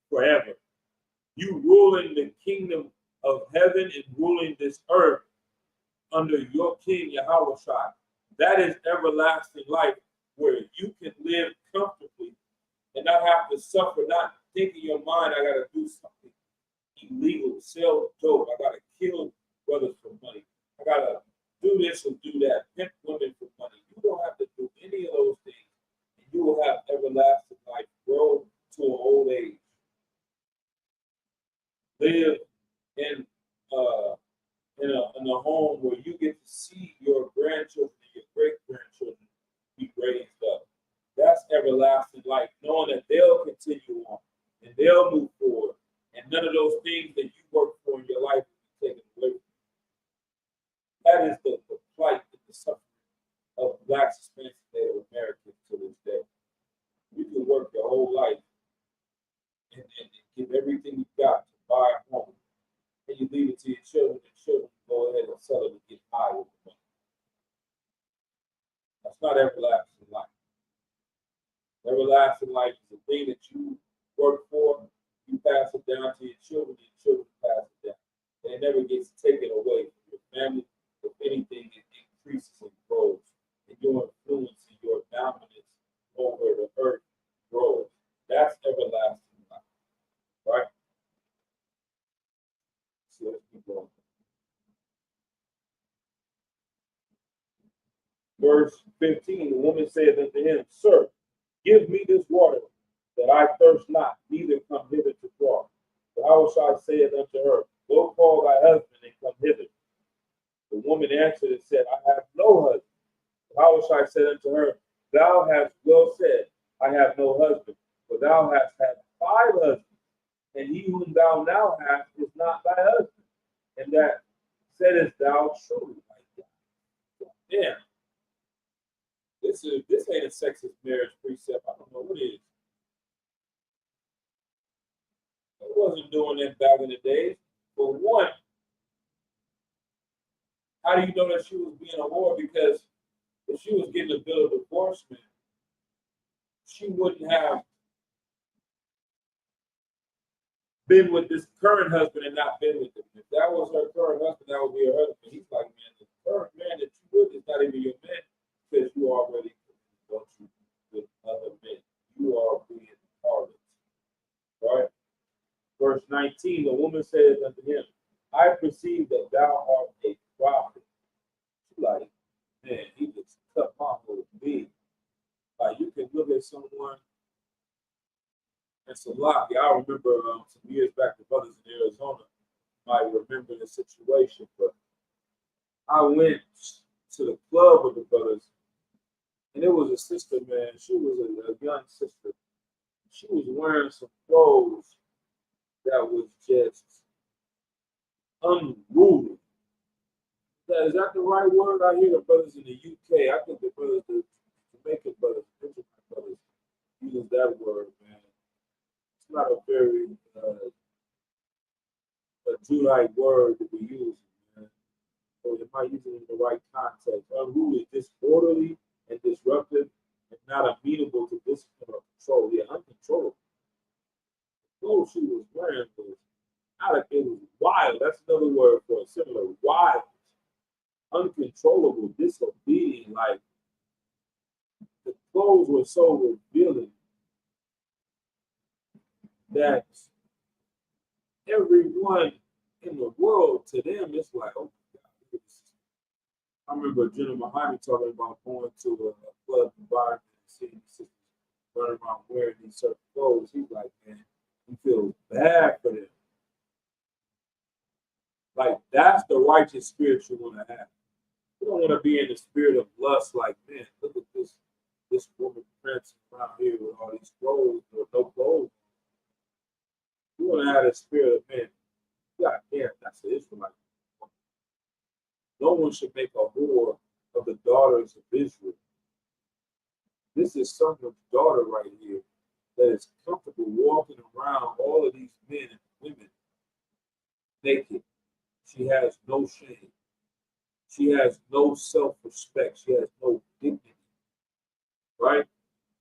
forever. You ruling the kingdom of heaven and ruling this earth under your king, Yahweh Shai. That is everlasting life where you can live comfortably and not have to suffer, not think in your mind, I got to do something illegal, sell dope, I got to kill brothers for money, I got to do this or do that, pimp women for money. You don't have to do any of those things, and you will have everlasting life. Grow to an old age. Live in in a home where you get to see your grandchildren and your great grandchildren be raised up. That's everlasting life, knowing that they'll continue on and they'll move forward, and none of those things that you work for in your life will be taken away from you. That is the plight and the suffering of Blacks, Hispanics, and Native Americans to this day. You can work your whole life and give everything you got to buy a home, and you leave it to your children, and children go ahead and sell it and get high with the money. That's not everlasting life. Everlasting life is the thing that you work for, you pass it down to your children pass it down. And it never gets taken away from your family. If anything, it increases and grows. And your influence and your dominance over the earth grows. That's everlasting life. Right? So let's keep going. Verse 15, the woman said unto him, Sir, give me this water, that I thirst not, neither come hither to draw. But Abishai said unto her, Go call thy husband and come hither. The woman answered and said, I have no husband. But Abishai said unto her, Thou hast well said, I have no husband, for thou hast had 5 husbands, and he whom thou now hast is not thy husband. And that saidest thou truly. Damn. This ain't a sexist marriage precept. I don't know what it is. I wasn't doing that back in the days. For one, how do you know that she was being a whore? Because if she was getting a bill of divorcement, she wouldn't have been with this current husband and not been with him. If that was her current husband, that would be her husband. He's like, man, the current man that you with is not even your man because you already with other men. You are being harlot. Right? Verse 19, the woman says unto him, I perceive that thou art a prophet. She's like, man, he just cut my whole being. Like, you can look at someone, and so lot. I remember some years back, the brothers in Arizona might remember the situation, but I went to the club with the brothers, and it was a sister, man. She was a young sister. She was wearing some clothes that was just unruly. Is that the right word? I hear the brothers in the UK. I think the brothers, the Jamaican brothers, the brothers, use that word, man. It's not a very a Judite word to be using, man. So you might use it in the right context. Unruly, disorderly, and disruptive, and not amenable to discipline or control. Yeah, uncontrollable. The clothes she was wearing was it was wild. That's another word for it. Similar. Wild, uncontrollable, disobedient. Like the clothes were so revealing that everyone in the world, to them, it's like, oh my God. I remember Jenna Muhammad talking about going to a club environment and seeing the sisters running around wearing these certain clothes. He's like, man, he feels bad for them. Like, that's the righteous spirit you want to have. You don't want to be in the spirit of lust, like, man, look at this woman prancing around here with all these clothes or no clothes. You want to have the spirit of, man, God damn, that's the Israelite. No one should make a whore of the daughters of Israel. This is someone's daughter right here that is comfortable walking around all of these men and women naked. She has no shame. She has no self-respect. She has no dignity. Right?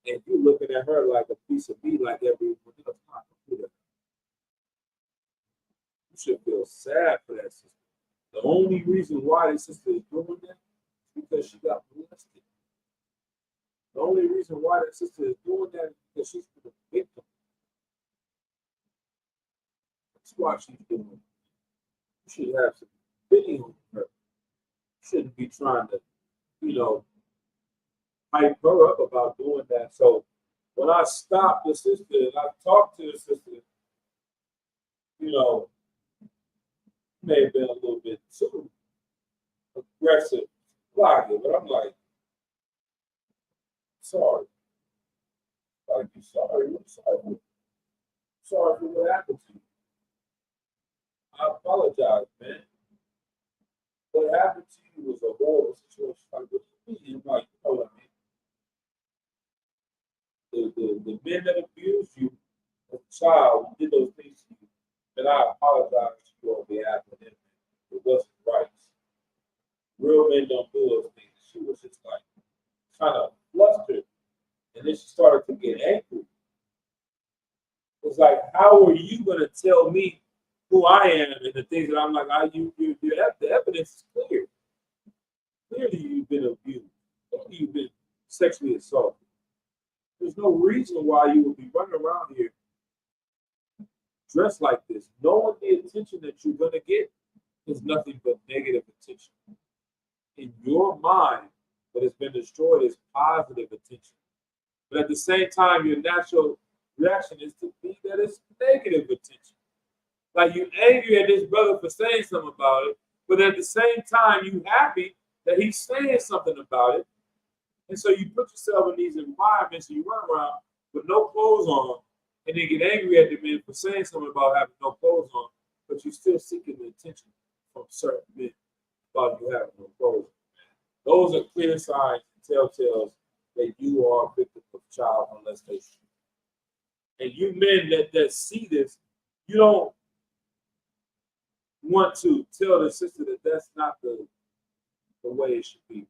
And you looking at her like a piece of meat, like everyone else. You should feel sad for that sister. The only reason why this sister is doing that is because she got molested. The only reason why that sister is doing that is because she's been a victim. That's why she's doing it. You should have some pity on her. You shouldn't be trying to, hype her up about doing that. So when I stopped the sister and I talked to the sister, you know, may have been a little bit too aggressive, blogging, but I'm like, sorry. Like, you sorry, I'm sorry. Sorry for what happened to you. I apologize, man. What happened to you was a horrible situation. Like, what do you mean? Like, you know what I mean? The men that abused you as a child did those things to you, and I apologize to you on behalf of them. It wasn't right. Real men don't do those things. She was just like kind of flustered, and then she started to get angry. It's like, how are you going to tell me who I am and the things that I'm like? The evidence is clear. Clearly, you've been abused. Clearly, you've been sexually assaulted. There's no reason why you would be running around here dressed like this, knowing the attention that you're going to get is nothing but negative attention. In your mind, what has been destroyed is positive attention. But at the same time, your natural reaction is to be that it's negative attention. Like, you angry at this brother for saying something about it, but at the same time, you happy that he's saying something about it. And so you put yourself in these environments and you run around with no clothes on and then get angry at the men for saying something about having no clothes on, but you're still seeking the attention from certain men about you having no clothes on. Those are clear signs and telltales that you are a victim of child molestation. And you men that see this, you don't want to tell the sister that that's not the way it should be.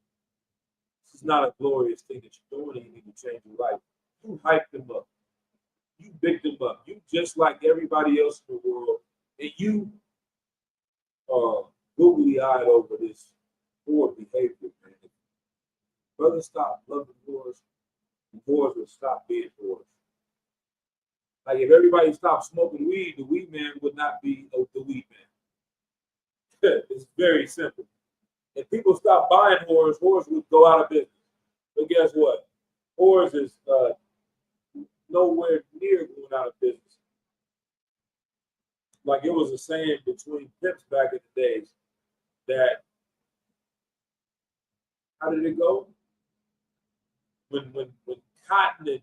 This is not a glorious thing that you're doing, and you need to change your life. You hype them up. You big them up. You just like everybody else in the world, and you googly-eyed over this poor behavior, man. Brothers stop loving whores, the whores will stop being whores. Like, if everybody stopped smoking weed, the weed man would not be the weed man. It's very simple. If people stop buying whores, whores would go out of business. But guess what? Whores is nowhere near going out of business. Like, it was a saying between pimps back in the days that, how did it go? When cotton,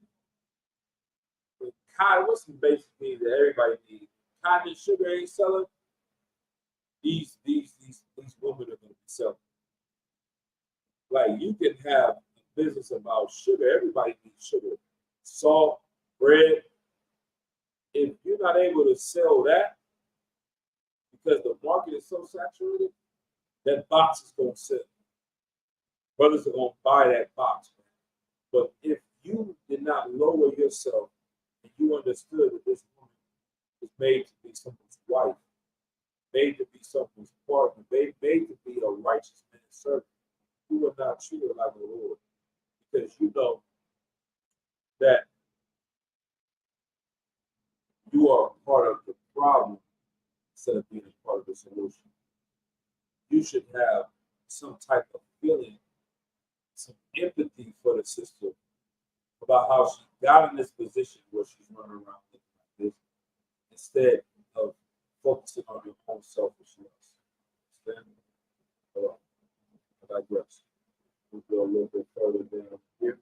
what's the basic thing that everybody needs? Cotton and sugar ain't selling. These women are going to be selling. Like, you can have a business about sugar. Everybody needs sugar, salt, bread. If you're not able to sell that because the market is so saturated, that box is going to sell. Brothers are going to buy that box. But if you did not lower yourself and you understood that this woman is made to be someone's wife, made to be someone's partner, made to be a righteous man's servant, you will not treat her like a Lord. Because you know that you are part of the problem instead of being a part of the solution. You should have some type of feeling, some empathy for the sister about how she got in this position where she's running around like this, instead of focusing on your own selfishness. I digress. We'll go a little bit further down here.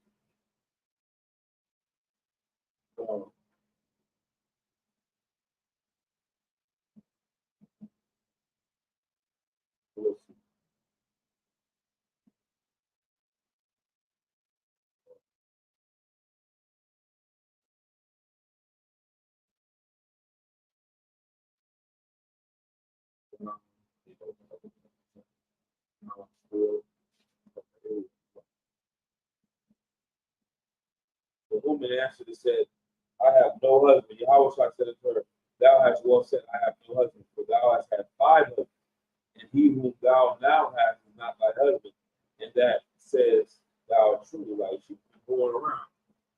Let's see. The woman answered and said, I have no husband. Yahweh said to her, thou hast well said, I have no husband, for thou hast had 5 husbands, and he whom thou now hast is not thy husband. And that says thou art truly, like she's going around.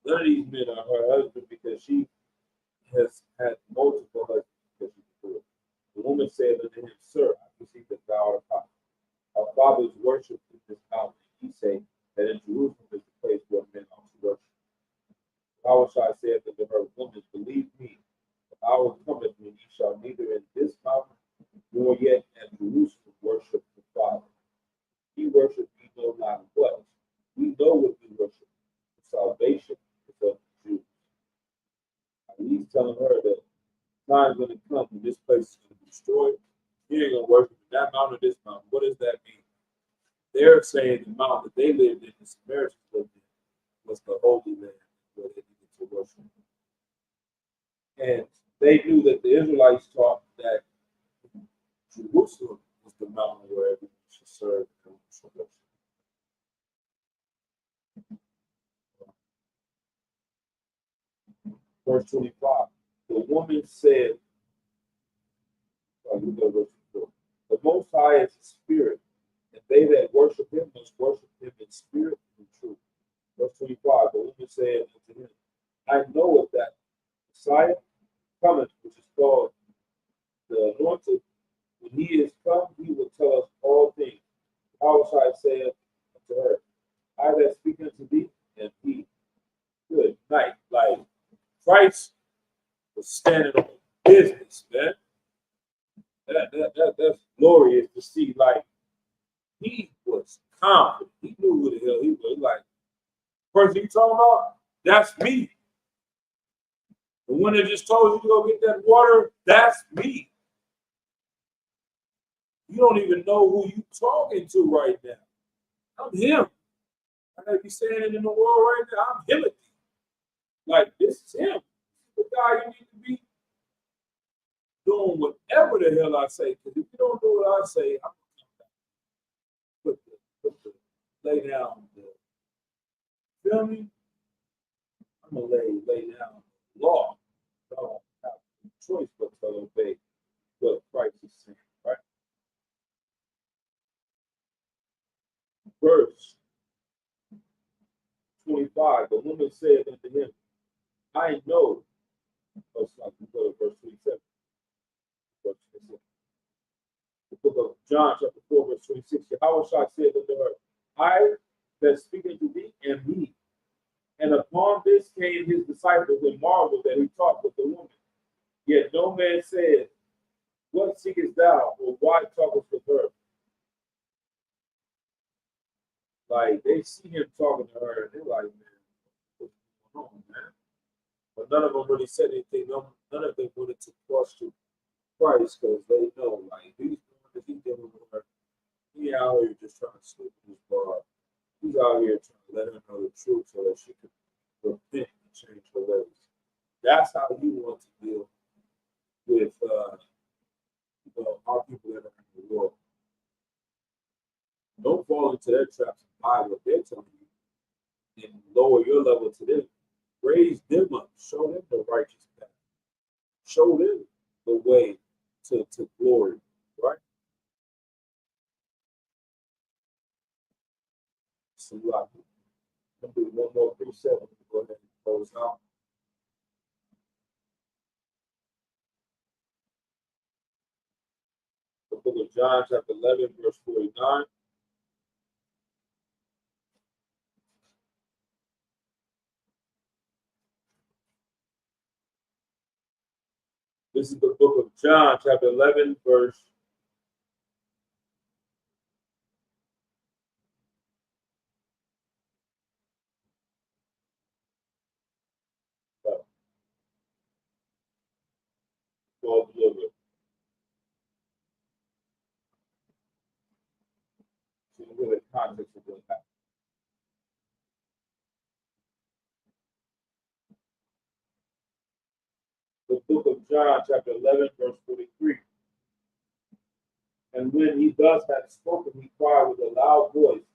None of these men are her husband because she has had multiple husbands because she's poor. The woman said unto him, Sir, I perceive that thou art a prophet. Our fathers worshipped in And he's telling her that time's going to come when this place is going to be destroyed. You ain't going to worship that mountain or this mountain. What does that mean? They're saying the mountain that they lived in, the Samaritans lived in, was the Holy Land where they needed to worship. And they knew that the Israelites taught that Jerusalem was the mountain where everyone should serve and should worship. Verse 25. The woman said, the Most High is a spirit, and they that worship him must worship him in spirit and in truth. Verse 25. The woman said unto him, I know of that Messiah cometh, which is called the Anointed. When he is come, he will tell us all things. Our said unto her, I that speak unto thee am he. Good night. Like Christ was standing on business, man. That's glorious to see. Like he was confident. He knew who the hell he was. Like, person you talking about, that's me. The one that just told you to go get that water, that's me. You don't even know who you talking to right now. I'm him. I gotta be saying it in the world right now. I'm Himothy. Like, this is him. The guy you need to be doing whatever the hell I say. Because if you don't do what I say, I'm gonna put the lay down. You feel me? I'm gonna lay down the law. I don't have a choice but to obey what Christ is saying, right? Verse 25, the woman said unto him, I know. Oh, sorry, go to verse 27. Verse 26. The book of John, chapter 4, verse 26. Yahushua said unto her, I that speak unto thee am he. And upon this came his disciples and marveled that he talked with the woman. Yet no man said, what seekest thou, or why talkest with her? Like, they see him talking to her, and they're like, man, what's going on, man? But none of them really said anything. None of them wanted to question Christ because they know, like, he's dealing with her. He out here just trying to sleep in his bar. He's out here trying to let her know the truth so that she could repent and change her ways. That's how you want to deal with our people that are in the world. Don't fall into their traps and buy what they're telling you and lower your level to them. Raise them up. Show them the righteous path. Show them the way to glory, right? So I'm going to do one more precept. I'm going to go ahead and close out. The book of John, chapter 11, verse 49. This is the book of John, chapter 11, verse 12. So you get the context of what happened. The book of John, chapter 11, verse 43. And when he thus had spoken, he cried with a loud voice,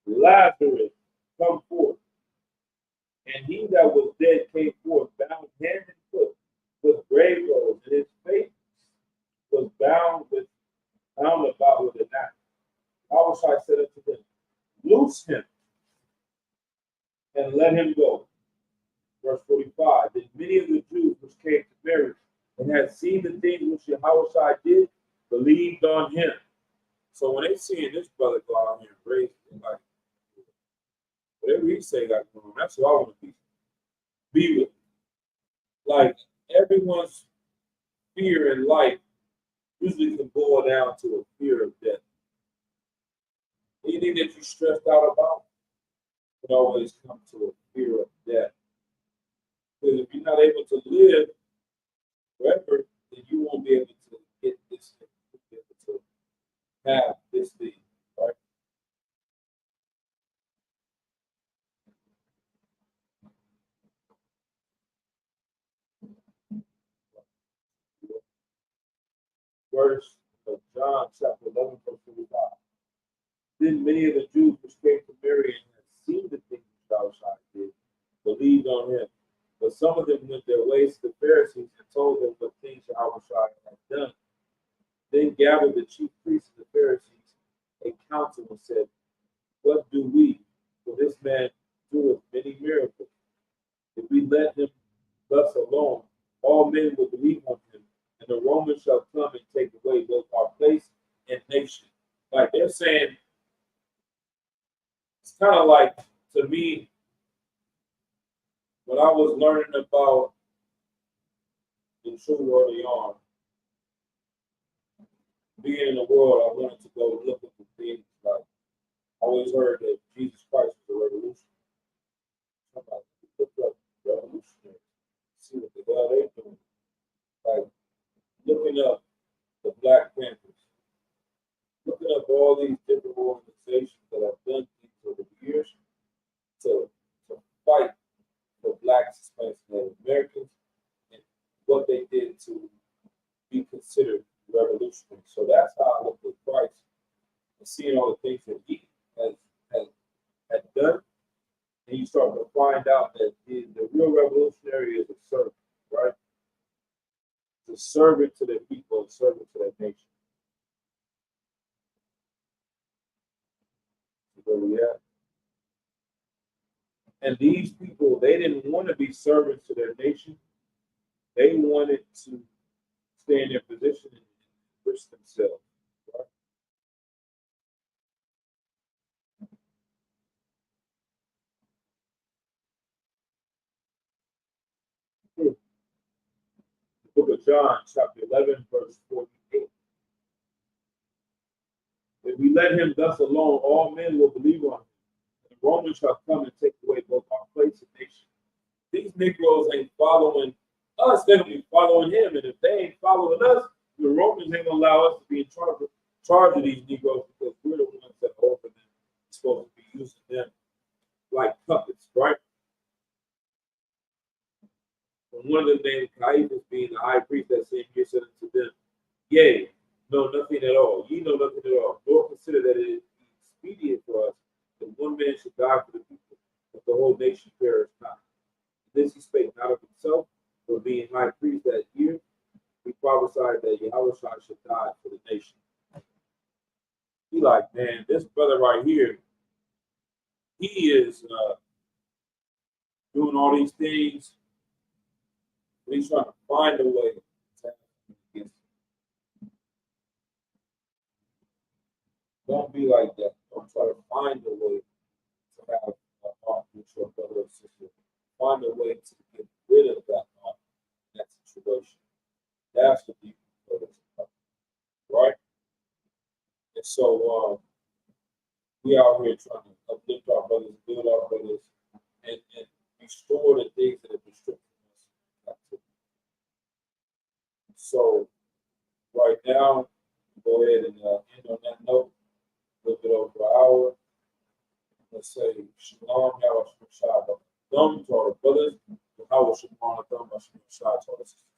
Lazarus, come forth. And he that was dead came forth, bound hand and foot with grave clothes, and his face was bound about with a knot. Abishai said unto them, loose him and let him go. Verse 45. Then many of the Jews which came to Mary and had seen the things which Yahushua did, believed on him. So when they see this brother go out here and raise him, like, whatever he say got going on, that's what I want to be with. Like, everyone's fear in life usually can boil down to a fear of death. Anything that you're stressed out about can always come to a fear of death. Because if you're not able to live forever, then you won't be able to get this thing. You won't be able to have this thing, right? Verse of John chapter 11, verse 45. Then many of the Jews which came to Mary and had seen the things which Yahushua did, believed on him. But some of them went their ways to the Pharisees and told them what things Yahushua had done. Then gathered the chief priests and the Pharisees a council and said, what do we? For this man doeth many miracles. If we let him thus alone, all men will believe on him, and the Romans shall come and take away both our place and nation. Like they're saying, it's kind of like, to me, when I was learning about the true Orleans, being in the world, I wanted to go look at the things like, I always heard that Jesus Christ was a revolution. Somebody look up revolutionary, see what the hell they doing. Like looking up the Black Panthers, looking up all these different organizations that have done things over the years to fight for Blacks, Hispanics, and Native Americans, and what they did to be considered revolutionary. So that's how I look at Christ and seeing all the things that he had done. And you start to find out that the real revolutionary is a servant, right? It's a servant to their people, a servant to their nation. Where we at? And these people, they didn't want to be servants to their nation. They wanted to stay in their position and enrich themselves. Right? The book of John, chapter 11, verse 48. If we let him thus alone, all men will believe on him. And the Romans shall come and take away both our place and nation. These Negroes ain't following us, they're going to be following him. And if they ain't following us, the Romans ain't going to allow us to be in charge of these Negroes because we're the ones that over them. We're supposed to be using them like puppets, right? And one of them named Caiaphas, being the high priest that same year, said unto them, yea, know nothing at all. Ye know nothing at all. Nor consider that it is expedient for us that one man should die for the people, but the whole nation perish not. This he spake not of himself, but being high priest that year, he prophesied that Yahushua should die for the nation. He like, man, this brother right here, he is doing all these things, but he's trying to find a way to against him. Don't be like that. Don't try to find a way to have a heart with your brother or sister. Find a way to get rid of that heart in that situation. That's the deep right? And so we out here trying to uplift our brothers, build our brothers, and restore the things that have restricted us. So right now, go ahead and end on that note. A little bit over an hour. Let's say Shalom, Yahweh Shalom, to our brothers, Yahweh Shalom, to our sisters.